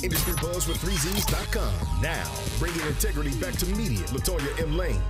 Industry Buzz with 3Zs.com. Now, bringing integrity back to media, Lutonya M. Lane.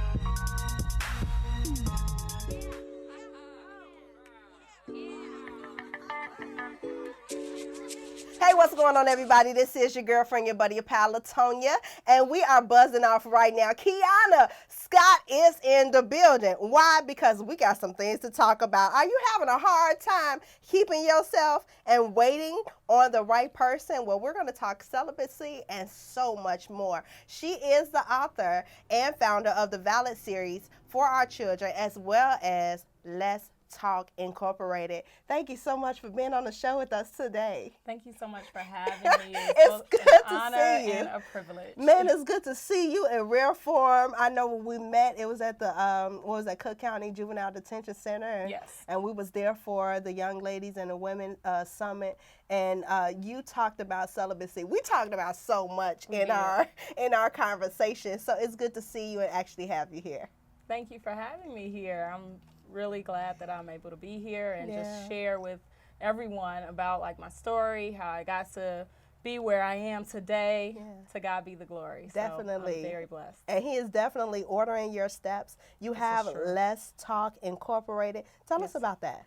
Hey, what's going on, everybody? This is your girlfriend, your buddy, your pal, Lutonya, and we are buzzing off right now. Kiana Scott is in the building. Why? Because we got some things to talk about. Are you having a hard time keeping yourself and waiting on the right person? Well, we're going to talk celibacy and so much more. She is the author and founder of the Valid series for our children, as well as Let's Talk Incorporated. Thank you so much for being on the show with us today. Thank you so much for having me. It's good an to honor see you. And a privilege. Man, it's good to see you in rare form. I know when we met, it was at the Cook County Juvenile Detention Center. And, yes. And we was there for the young ladies and the women summit. And you talked about celibacy. We talked about so much in our conversation. So it's good to see you and actually have you here. Thank you for having me here. I'm really glad that I'm able to be here and just share with everyone about like my story, how I got to be where I am today. Yeah. To God be the glory. Definitely. So I'm very blessed. And he is definitely ordering your steps. You have Let's Talk Incorporated. Tell us about that.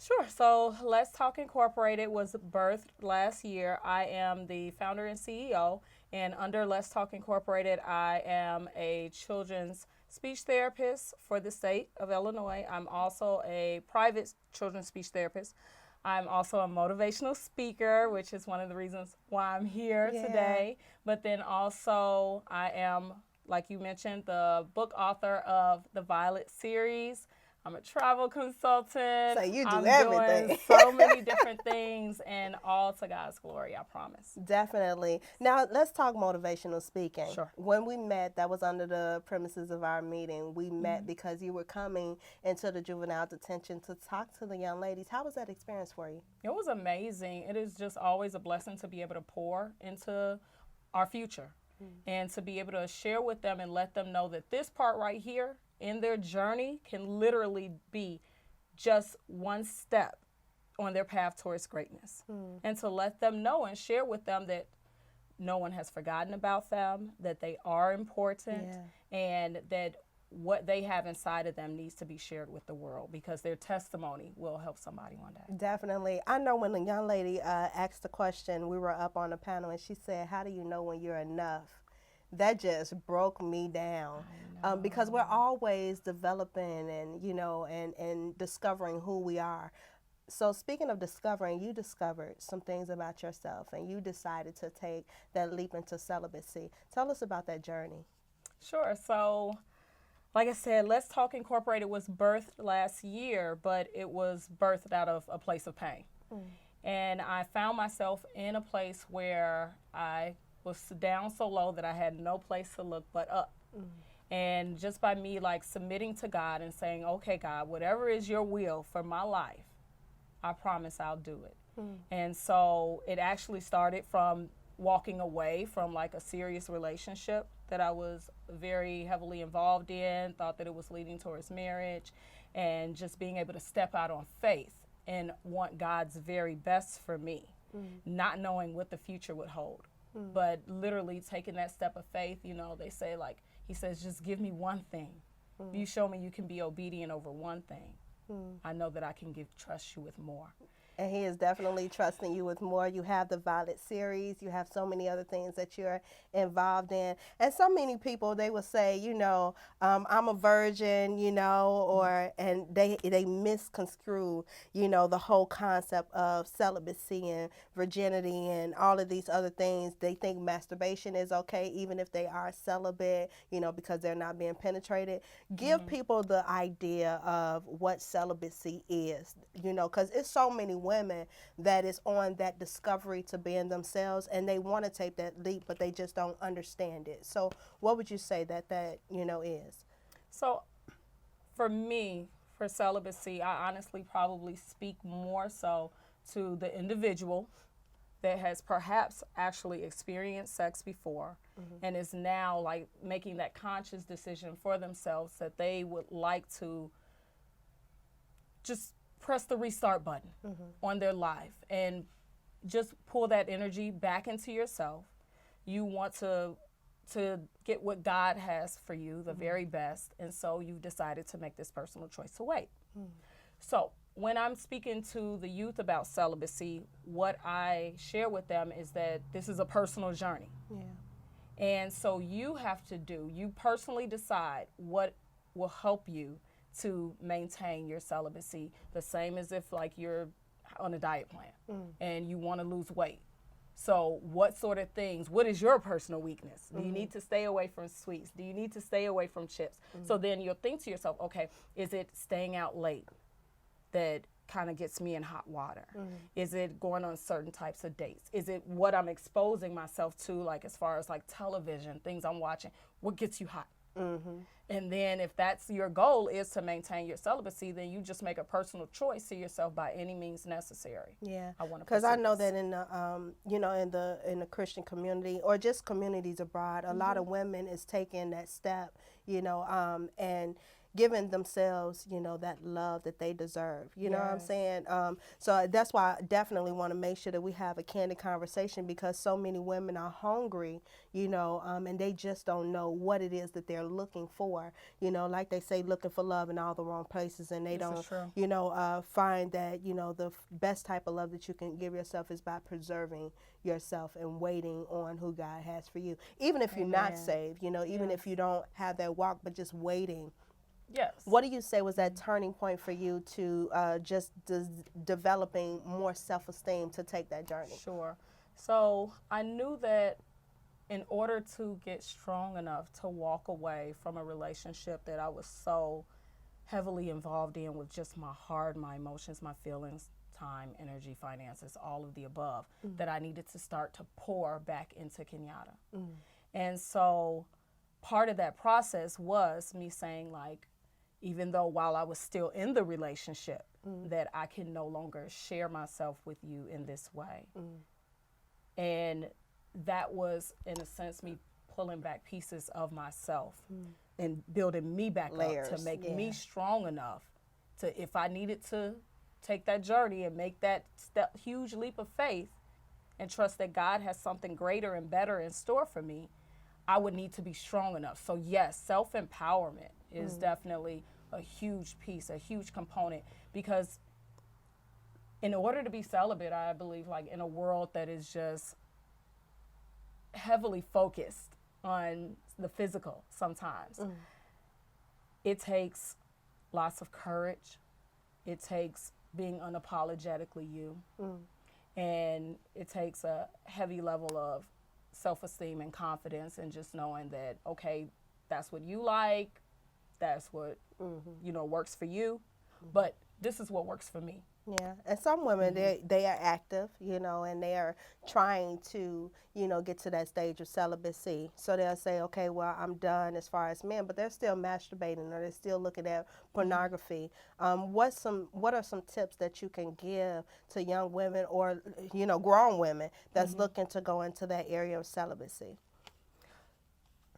Sure. So Let's Talk Incorporated was birthed last year. I am the founder and CEO, and under Let's Talk Incorporated, I am a children's speech therapist for the state of Illinois. I'm also a private children's speech therapist. I'm also a motivational speaker, which is one of the reasons why I'm here today. But then also I am, like you mentioned, the book author of the Violet series. I'm a travel consultant. So you do I'm everything. Doing so many different things, and all to God's glory, I promise. Definitely. Now, let's talk motivational speaking. Sure. When we met, that was under the premises of our meeting. We met because you were coming into the juvenile detention to talk to the young ladies. How was that experience for you? It was amazing. It is just always a blessing to be able to pour into our future and to be able to share with them and let them know that this part right here in their journey can literally be just one step on their path towards greatness. And to let them know and share with them that no one has forgotten about them, that they are important, and that what they have inside of them needs to be shared with the world, because their testimony will help somebody one day. Definitely. I know when the young lady asked the question, we were up on the panel, and she said, how do you know when you're enough? That just broke me down because we're always developing and, and discovering who we are. So speaking of discovering, you discovered some things about yourself and you decided to take that leap into celibacy. Tell us about that journey. Sure. So like I said, Let's Talk Incorporated was birthed last year, but it was birthed out of a place of pain. And I found myself in a place where I was down so low that I had no place to look but up. And just by me like submitting to God and saying, okay, God, whatever is your will for my life, I promise I'll do it. And so it actually started from walking away from like a serious relationship that I was very heavily involved in, thought that it was leading towards marriage, and just being able to step out on faith and want God's very best for me, not knowing what the future would hold. But literally taking that step of faith, they say like, he says, just give me one thing. You show me you can be obedient over one thing. I know that I can trust you with more. And he is definitely trusting you with more. You have the Violet series. You have so many other things that you're involved in. And so many people, they will say, I'm a virgin, and they misconstrue, the whole concept of celibacy and virginity and all of these other things. They think masturbation is okay, even if they are celibate, because they're not being penetrated. Give people the idea of what celibacy is, because it's so many women that is on that discovery to being themselves, and they want to take that leap, but they just don't understand it. So what would you say that is? So for me, for celibacy, I honestly probably speak more so to the individual that has perhaps actually experienced sex before and is now like making that conscious decision for themselves that they would like to just press the restart button on their life and just pull that energy back into yourself. You want to get what God has for you, the very best, and so you've decided to make this personal choice to wait. So when I'm speaking to the youth about celibacy, what I share with them is that this is a personal journey. Yeah. And so you personally decide what will help you to maintain your celibacy, the same as if like you're on a diet plan and you want to lose weight. So what sort of things, what is your personal weakness? Do you need to stay away from sweets? Do you need to stay away from chips? So then you'll think to yourself, okay, is it staying out late that kind of gets me in hot water? Is it going on certain types of dates? Is it what I'm exposing myself to, like as far as like television, things I'm watching? What gets you hot? And then if that's your goal is to maintain your celibacy, then you just make a personal choice to yourself by any means necessary. Yeah, I want to, because I know that in the in the Christian community or just communities abroad, a lot of women is taking that step, and giving themselves, that love that they deserve. You know what I'm saying? So that's why I definitely want to make sure that we have a candid conversation, because so many women are hungry, and they just don't know what it is that they're looking for. Like they say, looking for love in all the wrong places, and they don't, find that, the best type of love that you can give yourself is by preserving yourself and waiting on who God has for you. Even if you're not saved, even if you don't have that walk, but just waiting. Yes. What do you say was that turning point for you to just developing more self-esteem to take that journey? Sure. So I knew that in order to get strong enough to walk away from a relationship that I was so heavily involved in with just my heart, my emotions, my feelings, time, energy, finances, all of the above, that I needed to start to pour back into Kenyatta. And so part of that process was me saying, like, even though while I was still in the relationship, that I can no longer share myself with you in this way. And that was, in a sense, me pulling back pieces of myself and building me back up to make me strong enough to, if I needed to take that journey and make that huge leap of faith and trust that God has something greater and better in store for me, I would need to be strong enough. So yes, self-empowerment is definitely a huge piece, a huge component, because in order to be celibate, I believe, like in a world that is just heavily focused on the physical sometimes, it takes lots of courage. It takes being unapologetically you. And it takes a heavy level of self-esteem and confidence, and just knowing that, okay, that's what you like, that's what works for you, but this is what works for me. Yeah, and some women, they are active, and they are trying to, get to that stage of celibacy. So they'll say, okay, well, I'm done as far as men, but they're still masturbating or they're still looking at pornography. What are some tips that you can give to young women or, grown women that's looking to go into that area of celibacy?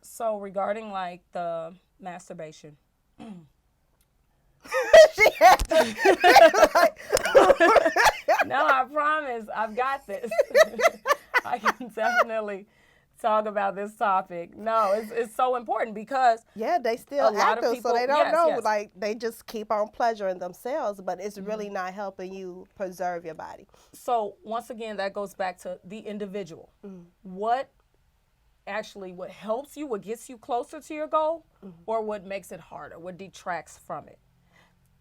So regarding like the masturbation, no, I promise, I've got this. I can definitely talk about this topic. No, it's so important because they still active, people, so they don't know. Yes. Like they just keep on pleasuring themselves, but it's really not helping you preserve your body. So once again, that goes back to the individual. What helps you, what gets you closer to your goal, or what makes it harder, what detracts from it.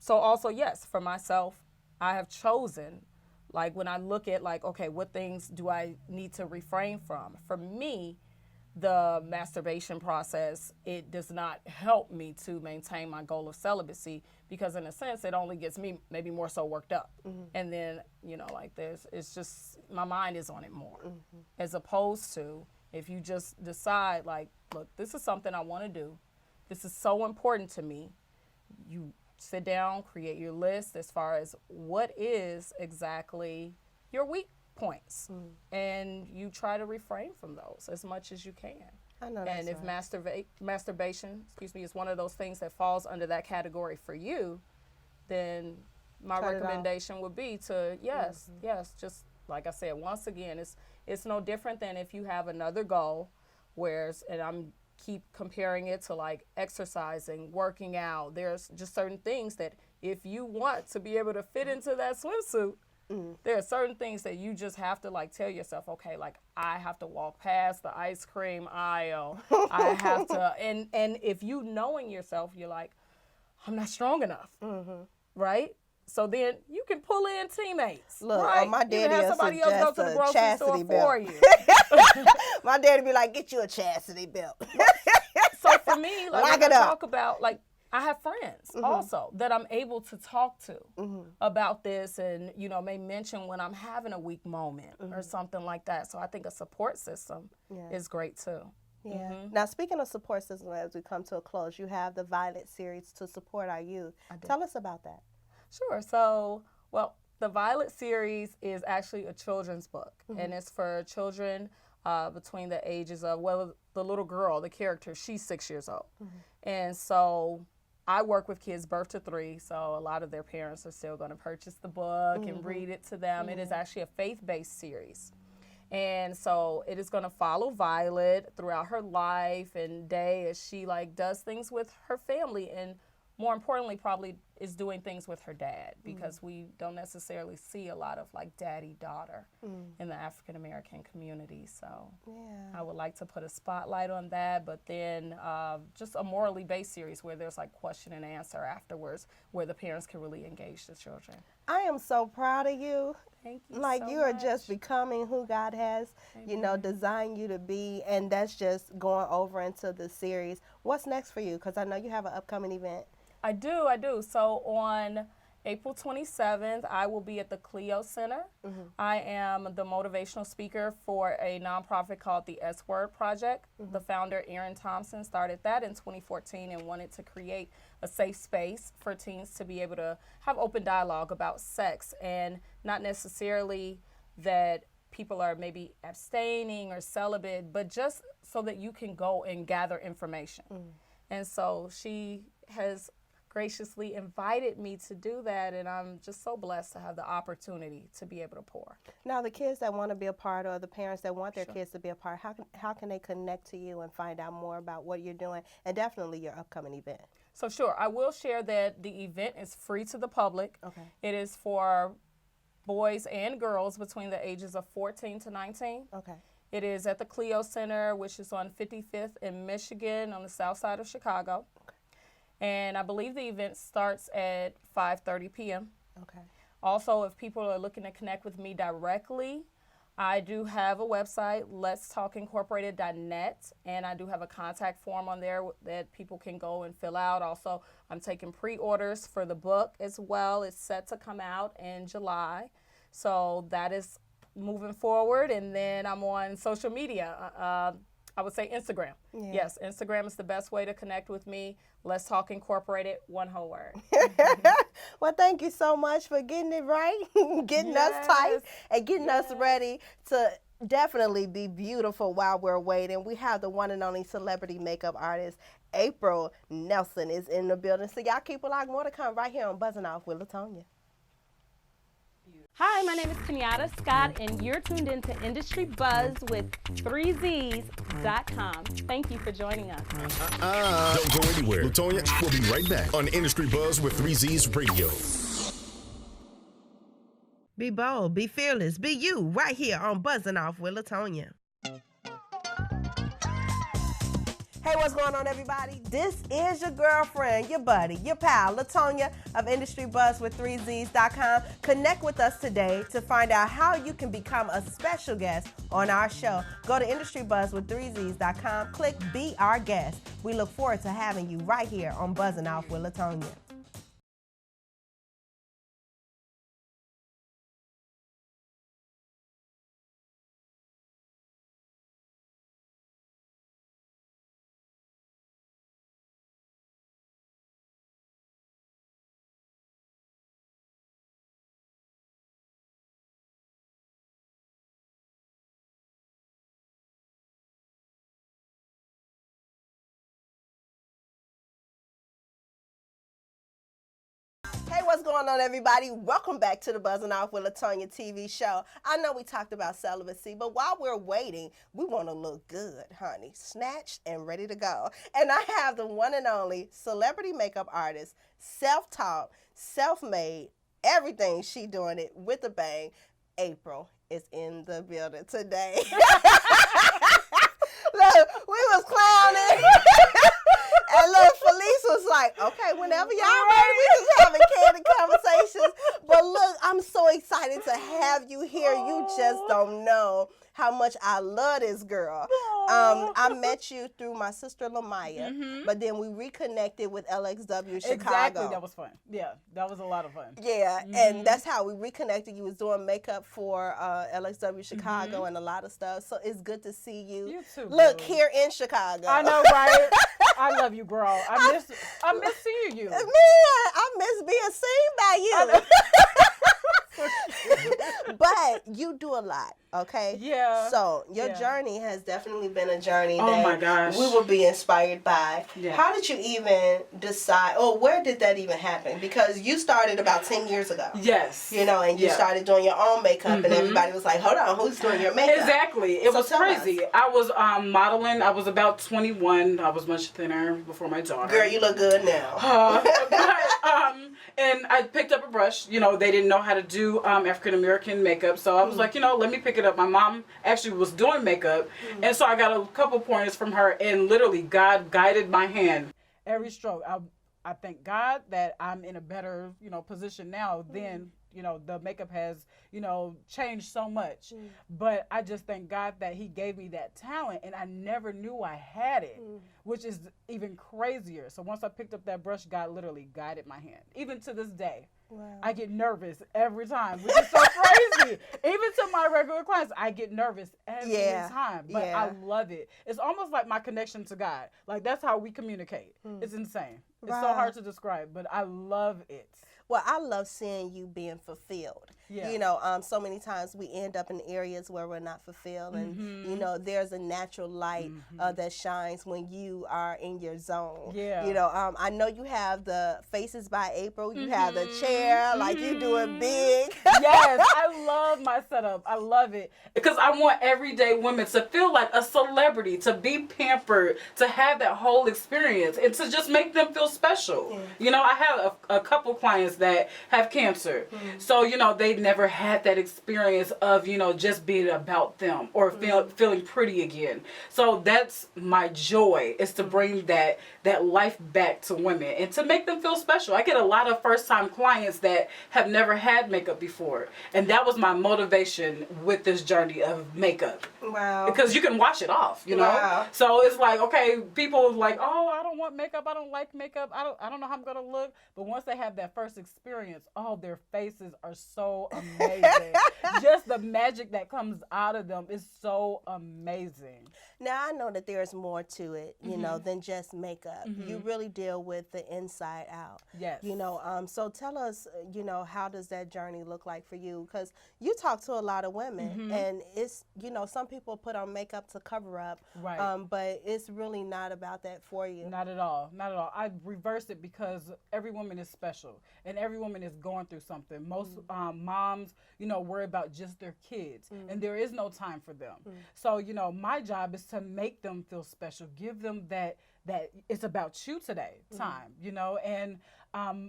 So also, yes, for myself, I have chosen, like when I look at like, okay, what things do I need to refrain from? For me, the masturbation process, it does not help me to maintain my goal of celibacy, because in a sense, it only gets me maybe more so worked up. And then, like this, it's just, my mind is on it more. As opposed to, if you just decide like, look, this is something I want to do. This is so important to me. You sit down, create your list as far as what is exactly your weak points. And you try to refrain from those as much as you can. I know that's and if right. masturbation, is one of those things that falls under that category for you, then my recommendation would be to, just like I said, once again, it's no different than if you have another goal, and I'm keep comparing it to like exercising, working out. There's just certain things that if you want to be able to fit into that swimsuit, there are certain things that you just have to like tell yourself, okay, like I have to walk past the ice cream aisle. I have to, and if you knowing yourself, you're like, I'm not strong enough, right? So then you can pull in teammates. Look, right? My daddy you can have somebody else go to the grocery store for you. My daddy be like, get you a chastity belt. So for me, like Lock when it I up. talk about, like, I have friends also that I'm able to talk to about this, and may mention when I'm having a weak moment or something like that. So I think a support system is great too. Yeah. Now, speaking of support system, as we come to a close, you have the Violet series to support our youth. Tell us about that. Sure. So, well, the Violet series is actually a children's book, and it's for children between the ages of, well, the little girl, the character, she's 6 years old. And so I work with kids birth to 3, so a lot of their parents are still going to purchase the book and read it to them. It is actually a faith-based series. And so it is going to follow Violet throughout her life and day as she like does things with her family, and more importantly probably is doing things with her dad, because we don't necessarily see a lot of like daddy-daughter in the African American community. So I would like to put a spotlight on that, but then just a morally based series where there's like question and answer afterwards, where the parents can really engage the children. I am so proud of you. Thank you. Like so you are much. just becoming who God has, designed you to be, and that's just going over into the series. What's next for you? Because I know you have an upcoming event. I do. So on April 27th, I will be at the Clio Center. I am the motivational speaker for a nonprofit called the S Word Project. The founder, Aaron Thompson, started that in 2014 and wanted to create a safe space for teens to be able to have open dialogue about sex, and not necessarily that people are maybe abstaining or celibate, but just so that you can go and gather information. And so she has graciously invited me to do that, and I'm just so blessed to have the opportunity to be able to pour. Now, the kids that want to be a part, or the parents that want their kids to be a part, how can they connect to you and find out more about what you're doing, and definitely your upcoming event? So sure, I will share that the event is free to the public. Okay. It is for boys and girls between the ages of 14 to 19. Okay. It is at the Clio Center, which is on 55th in Michigan on the south side of Chicago. Okay. And I believe the event starts at 5:30 p.m. Okay. Also, if people are looking to connect with me directly, I do have a website, letstalkincorporated.net, and I do have a contact form on there that people can go and fill out. Also, I'm taking pre-orders for the book as well. It's set to come out in July, so that is moving forward. And then I'm on social media. I would say Instagram. Yeah. Yes, Instagram is the best way to connect with me. Let's Talk Incorporated, one whole word. Well, thank you so much for getting it right, getting us tight, and getting us ready to definitely be beautiful while we're waiting. We have the one and only celebrity makeup artist, April Nelson, is in the building. So y'all keep a lot more to come right here on BuzzZinOFF with Lutonya. Hi, my name is Kenyatta Scott, and you're tuned into Industry Buzz with 3Zs.com. Thank you for joining us. Don't go anywhere. Lutonya will be right back on Industry Buzz with 3Z's Radio. Be bold, be fearless, be you, right here on BuzzZinOFF with Lutonya. Hey, what's going on, everybody? This is your girlfriend, your buddy, your pal, Lutonya of Industry Buzz with 3Zs.com. Connect with us today to find out how you can become a special guest on our show. Go to Industry Buzz with 3Zs.com, click Be Our Guest. We look forward to having you right here on BuzzZinOFF with Lutonya. what's going on, everybody? Welcome back to the BuzzZinOFF with Lutonya TV show. I know we talked about celibacy, but while we're waiting, we want to look good, honey. Snatched and ready to go. And I have the one and only celebrity makeup artist, self-taught, self-made, everything she doing it with a bang. April is in the building today. Look, we was clowning. And look, Felice was like, okay, whenever y'all ready, we just having candid conversations. But look, I'm so excited to have you here. You just don't know how much I love this girl. I met you through my sister Lamaya, but then we reconnected with LXW Chicago. Exactly, that was fun. Yeah, that was a lot of fun. Yeah, and that's how we reconnected. You was doing makeup for LXW Chicago and a lot of stuff. So it's good to see you. You too. Look, girl. here in Chicago. I know, right? I love you, girl. I miss seeing you. Man, I miss being seen by you. But you do a lot, okay? Yeah. So your journey has definitely been a journey that my gosh. we will be inspired by. Yeah. How did you even decide, or where did that even happen? Because you started about 10 years ago. Yes. You know, and you started doing your own makeup, and everybody was like, hold on, who's doing your makeup? Exactly. It was tell crazy. us. I was modeling. I was about 21. I was much thinner before my daughter. Girl, you look good now. And I picked up a brush. You know, they didn't know how to do African American makeup, so I was like, you know, let me pick it up. My mom actually was doing makeup, and so I got a couple pointers from her, and literally God guided my hand every stroke. I thank God that I'm in a better, you know, position now than, you know, the makeup has, you know, changed so much. But I just thank God that he gave me that talent, and I never knew I had it, which is even crazier. So once I picked up that brush, God literally guided my hand. Even to this day, I get nervous every time, which is so crazy. Even to my regular clients, I get nervous every time. But I love it. It's almost like my connection to God. Like, that's how we communicate. It's insane. It's so hard to describe, but I love it. Well, I love seeing you being fulfilled. Yeah. You know, so many times we end up in areas where we're not fulfilled. And, you know, there's a natural light that shines when you are in your zone. Yeah. You know, I know you have the Faces by April. You have the chair, like you do it big. Yes, I love my setup. I love it. Because I want everyday women to feel like a celebrity, to be pampered, to have that whole experience, and to just make them feel special. Yeah. You know, I have a couple clients that have cancer. So, you know, they never had that experience of, you know, just being about them or feeling pretty again. So that's my joy, is to bring that life back to women and to make them feel special. I get a lot of first-time clients that have never had makeup before, and that was my motivation with this journey of makeup. Wow. Because you can wash it off, you know. Wow. So it's like, okay, people like, oh, I don't want makeup, I don't like makeup, I don't know how I'm gonna look. But once they have that first experience, oh, their faces are so amazing. Just the magic that comes out of them is so amazing. Now, I know that there's more to it, you know, than just makeup. You really deal with the inside out. Yes. You know, so tell us, you know, how does that journey look like for you? Because you talk to a lot of women, and it's, you know, some people put on makeup to cover up, right? But it's really not about that for you. Not at all. Not at all. I reversed it because every woman is special, and every woman is going through something. Most moms, you know, worry about just their kids, and there is no time for them. So, you know, my job is to make them feel special, give them that it's about you today time, you know. And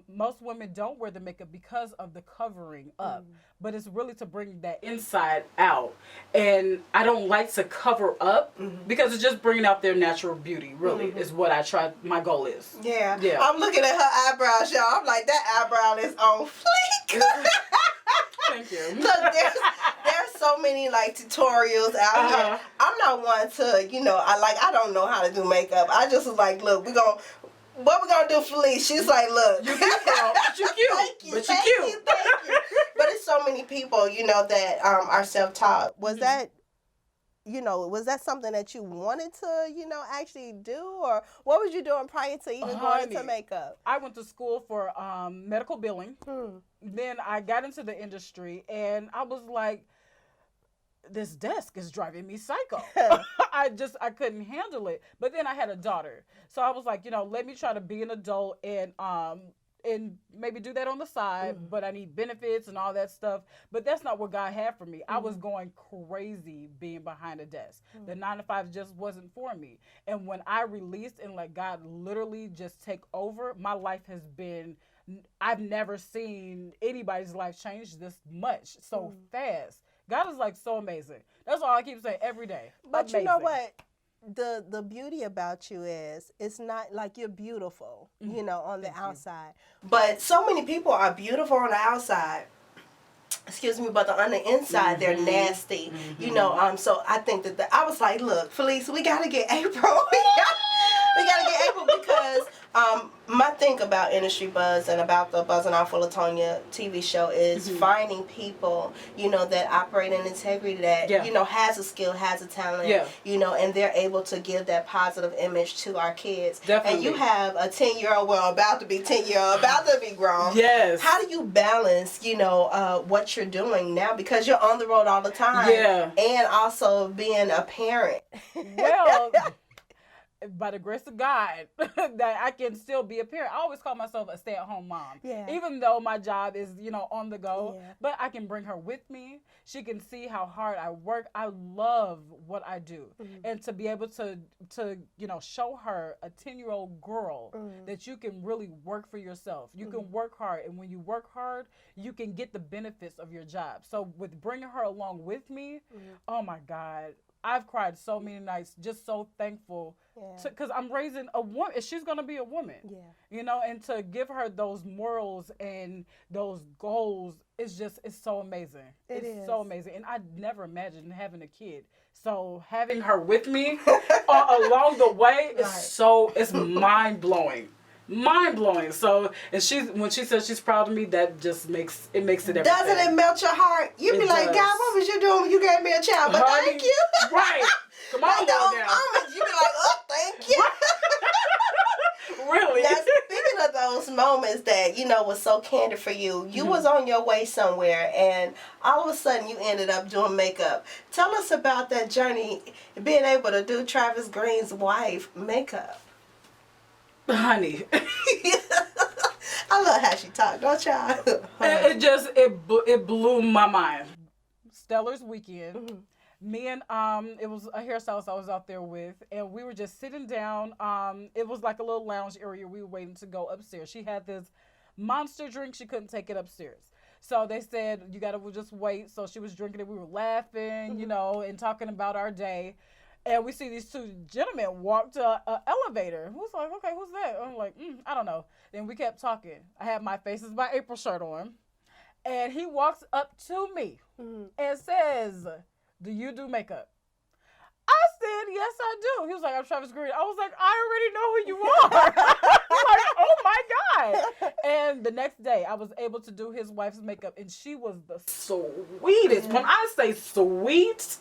most women don't wear the makeup because of the covering up, but it's really to bring that inside out. And I don't like to cover up because it's just bringing out their natural beauty, really, is what I try, my goal is. Yeah. I'm looking at her eyebrows, y'all. I'm like, that eyebrow is on fleek. Thank you. Look, there's so many like tutorials out here. I'm not one to, you know, I don't know how to do makeup. I just was like, look, what we gonna do, Felice? She's like, look, you cute, girl, but you cute. Thank you. Thank you. But it's so many people, you know, that are self-taught. Was that, you know, was that something that you wanted to, you know, actually do, or what was you doing prior to even going into makeup? I went to school for medical billing. Then I got into the industry, and I was like, this desk is driving me psycho. I couldn't handle it. But then I had a daughter. So I was like, you know, let me try to be an adult and and maybe do that on the side, but I need benefits and all that stuff. But that's not what God had for me. I was going crazy being behind a desk. The 9-to-5 just wasn't for me. And when I released and let God literally just take over, my life has been, I've never seen anybody's life change this much so fast. God is like so amazing. That's all I keep saying every day. But amazing. you know what? The beauty about you is it's not like you're beautiful, you know, on the outside. But so many people are beautiful on the outside. Excuse me, but on the inside they're nasty. You know, so I think that I was like, look, Felice, we gotta get April. We gotta get April because my thing about Industry Buzz and about the BuzzZinOFF with Lutonya TV show is finding people, you know, that operate in integrity, that, you know, has a skill, has a talent, you know, and they're able to give that positive image to our kids. Definitely. And you have a 10-year-old, well, about to be 10-year-old, about to be grown. Yes. How do you balance, you know, what you're doing now? Because you're on the road all the time. Yeah. And also being a parent. Well, by the grace of God, that I can still be a parent. I always call myself a stay-at-home mom. Yeah. Even though my job is, you know, on the go. Yeah. But I can bring her with me. She can see how hard I work. I love what I do. And to be able to you know, show her, a 10-year-old girl, that you can really work for yourself. You can work hard. And when you work hard, you can get the benefits of your job. So with bringing her along with me, oh my God, I've cried so many nights, just so thankful, because I'm raising a woman. She's going to be a woman, you know, and to give her those morals and those goals, it's so amazing. It's so amazing. And I never imagined having a kid. So having her with me along the way is it's mind-blowing. Mind-blowing. So, and when she says she's proud of me, that just makes it everything. Doesn't it melt your heart? You be like, does. God, what was you doing when you gave me a child? But Honey, thank you. Right. Come on, Like those now. moments, you be like, oh, thank you. Really? Now, speaking of those moments that, you know, was so candid for you, you was on your way somewhere and all of a sudden you ended up doing makeup. Tell us about that journey, being able to do Travis Green's wife makeup. Honey. I love how she talked, don't y'all? it blew my mind. Stellar's weekend. Me and it was a hairstylist I was out there with, and we were just sitting down. It was like a little lounge area. We were waiting to go upstairs. She had this monster drink. She couldn't take it upstairs. So they said, you gotta just wait. So she was drinking it. We were laughing, you know, and talking about our day. And we see these two gentlemen walk to an elevator. Who's like, okay, who's that? I'm like, I don't know. Then we kept talking. I had my Faces by April shirt on. And he walks up to me and says, do you do makeup? I said, yes, I do. He was like, I'm Travis Green. I was like, I already know who you are. I'm like, oh my God. And the next day, I was able to do his wife's makeup, and she was the sweetest. When I say sweet,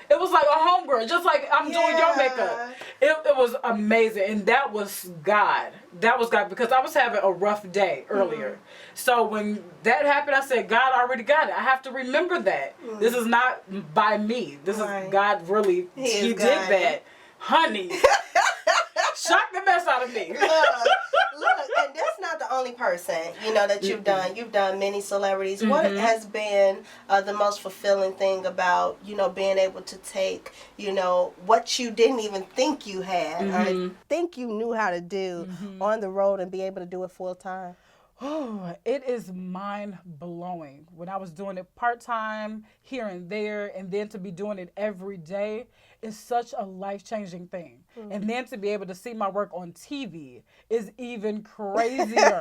it was like a homegirl, just like I'm doing your makeup. It was amazing, and that was God. That was God, because I was having a rough day earlier. So when that happened, I said, God already got it. I have to remember that. This is not by me. This is God really. He did that. Honey. Shocked the mess out of me. Look, and that's not the only person, you know, that you've done. You've done many celebrities. What has been the most fulfilling thing about, you know, being able to take, you know, what you didn't even think you had or think you knew how to do on the road and be able to do it full time? Oh, it is mind-blowing. When I was doing it part-time, here and there, and then to be doing it every day is such a life-changing thing. And then to be able to see my work on TV is even crazier.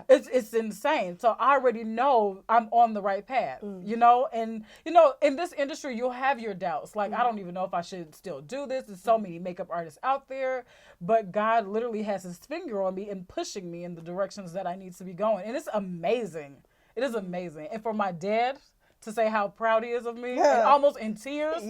It's insane. So I already know I'm on the right path, you know? And, you know, in this industry, you'll have your doubts. Like, I don't even know if I should still do this. There's so many makeup artists out there. But God literally has his finger on me and pushing me in the directions that I need to be going. And it's amazing. It is amazing. And for my dad to say how proud he is of me, and almost in tears.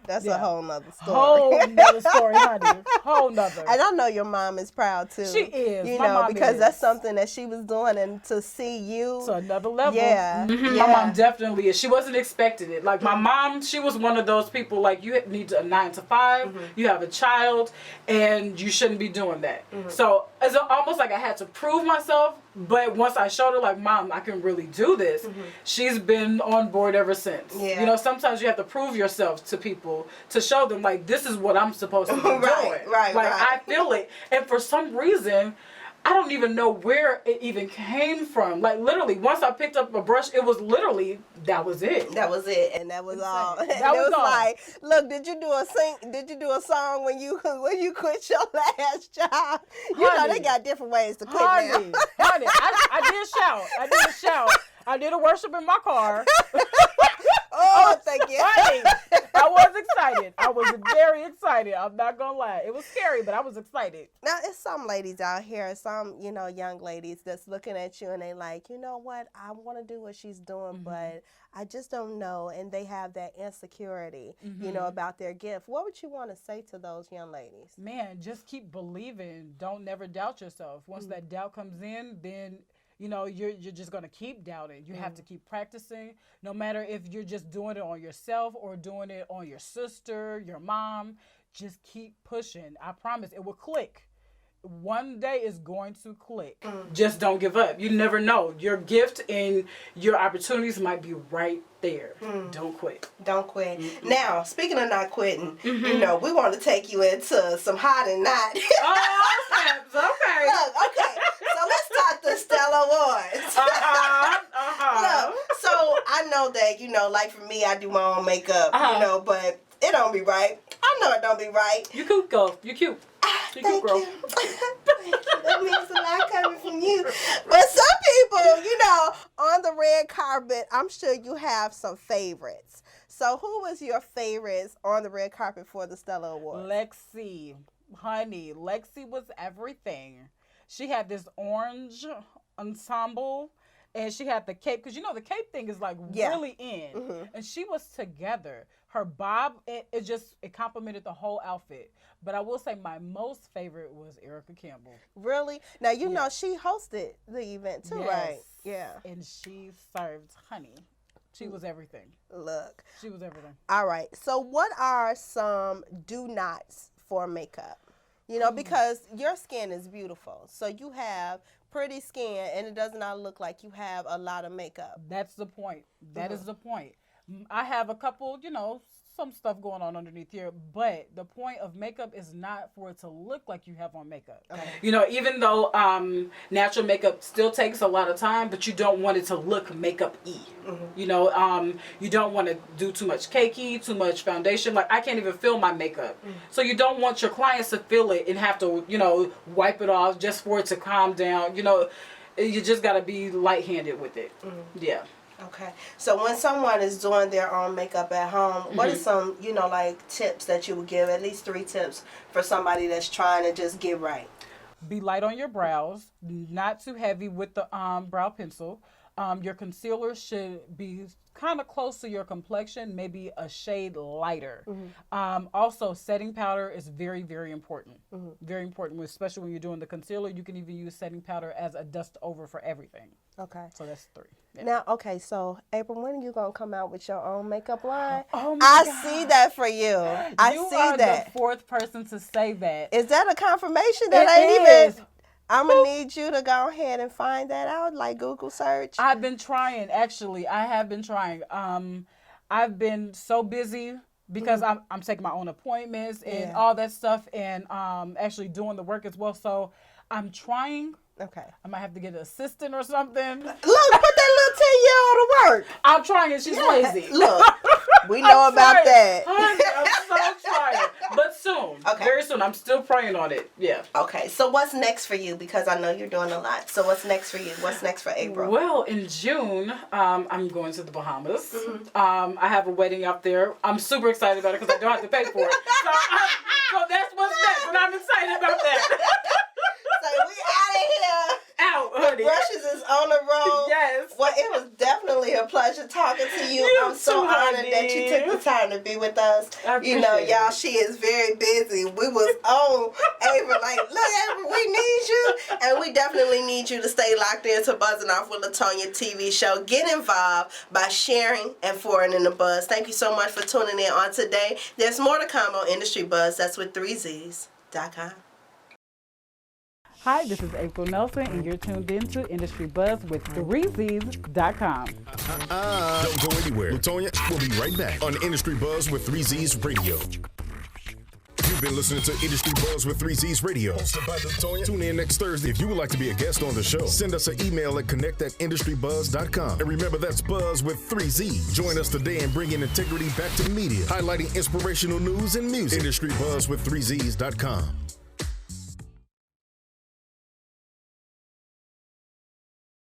That's a whole nother story. Whole nother story, honey. Whole nother. And I know your mom is proud too. She is. You My know, mom because is. that's something that she was doing, and to see you to another level. My My mom definitely is. She wasn't expecting it. Like my mom, she was one of those people like you need a 9 to 5. You have a child, and you shouldn't be doing that. So it's almost like I had to prove myself. But once I showed her, like, Mom, I can really do this, she's been on board ever since. Yeah. You know, sometimes you have to prove yourself to people to show them, like, this is what I'm supposed to be doing. Right. Like, I feel it. And for some reason, I don't even know where it even came from. Like, literally, once I picked up a brush, it was literally, that was it. That was it, and that was all. That And was it was all. like, look, did you do a song when you quit your last job? You know, Honey. they got different ways to quit now. Honey, I did shout. I did a worship in my car. Oh, thank you. Honey, I was excited. I was very excited. I'm not gonna lie. It was scary, but I was excited. Now, it's some ladies out here, some, young ladies that's looking at you and they like, you know what, I want to do what she's doing, but I just don't know. And they have that insecurity, about their gift. What would you want to say to those young ladies? Man, just keep believing. Don't never doubt yourself. Once that doubt comes in, then you're just going to keep doubting. You have to keep practicing, no matter if you're just doing it on yourself or doing it on your sister, your mom. Just keep pushing. I promise it will click. One day it's going to click. Just don't give up. You never know. Your gift and your opportunities might be right there. Don't quit. Don't quit. Now, speaking of not quitting, we want to take you into some hot and not. Oh, snaps. Okay. Look, okay. So let's talk the Stella Awards. Look, so I know that, like for me, I do my own makeup, but it don't be right. I know it don't be right. You cute, girl. You cute. You cute, Thank girl. you. Thank you. That means a lot coming from you. But some people, on the red carpet, I'm sure you have some favorites. So who was your favorites on the red carpet for the Stella Awards? Lexi. Honey, Lexi was everything. She had this orange ensemble. And she had the cape, because the cape thing is like really in. And she was together. Her bob, it complemented the whole outfit. But I will say my most favorite was Erica Campbell. Really? Now, know she hosted the event too, right? Yeah. And she served honey. She was everything. Look. She was everything. All right. So what are some do-nots for makeup? Because your skin is beautiful. So you have pretty skin, and it does not look like you have a lot of makeup. That's the point. That is the point. I have a couple, some stuff going on underneath here, but the point of makeup is not for it to look like you have on makeup. Okay. Even though natural makeup still takes a lot of time, but you don't want it to look makeup-y. You don't want to do too much cakey, too much foundation. Like, I can't even feel my makeup. So you don't want your clients to feel it and have to, wipe it off just for it to calm down. You just got to be light-handed with it. Yeah. Okay. So when someone is doing their own makeup at home, what are some, tips that you would give, at least 3 tips for somebody that's trying to just get right? Be light on your brows, not too heavy with the brow pencil. Your concealer should be kind of close to your complexion, maybe a shade lighter. Also, setting powder is very, very important. Very important, especially when you're doing the concealer. You can even use setting powder as a dust over for everything. Okay. So that's 3. Yeah. Now, okay, so April, when are you going to come out with your own makeup line? Oh my God. See that for you. You are the 4th person to say that. Is that a confirmation that I'm going to need you to go ahead and find that out, like Google search? I've been trying, actually. I have been trying. I've been so busy because I'm taking my own appointments and all that stuff, and actually doing the work as well. So I'm trying. Okay. I might have to get an assistant or something. Look, put that little 10-year-old to work. I'm trying and she's lazy. Look, we know about that. Honey, I'm so trying. But soon. Okay. Very soon. I'm still praying on it. Yeah. Okay. So what's next for you? Because I know you're doing a lot. So what's next for you? What's next for April? Well, in June, I'm going to the Bahamas. I have a wedding up there. I'm super excited about it because I don't have to pay for it. So that's what's next, and I'm excited about that. So we out of here. Out, honey. Brushes is on the road. Yes. Well, it was definitely a pleasure talking to you. I'm so honored that you took the time to be with us. Y'all, she is very busy. We was on April, like, look, April, we need you. And we definitely need you to stay locked into BuzzZinOFF with Lutonya TV show. Get involved by sharing and forwarding the buzz. Thank you so much for tuning in on today. There's more to come on Industry Buzz. That's with 3Zs.com. Hi, this is April Nelson, and you're tuned in to Industry Buzz with 3Zs.com. Don't go anywhere. Lutonya will be right back on Industry Buzz with 3Zs Radio. You've been listening to Industry Buzz with 3Zs Radio. Hosted by Lutonya. Tune in next Thursday. If you would like to be a guest on the show, send us an email at connect@industrybuzz.com. And remember, that's Buzz with 3Z. Join us today and bring in integrity back to media, highlighting inspirational news and music. Industry Buzz with 3Zs.com.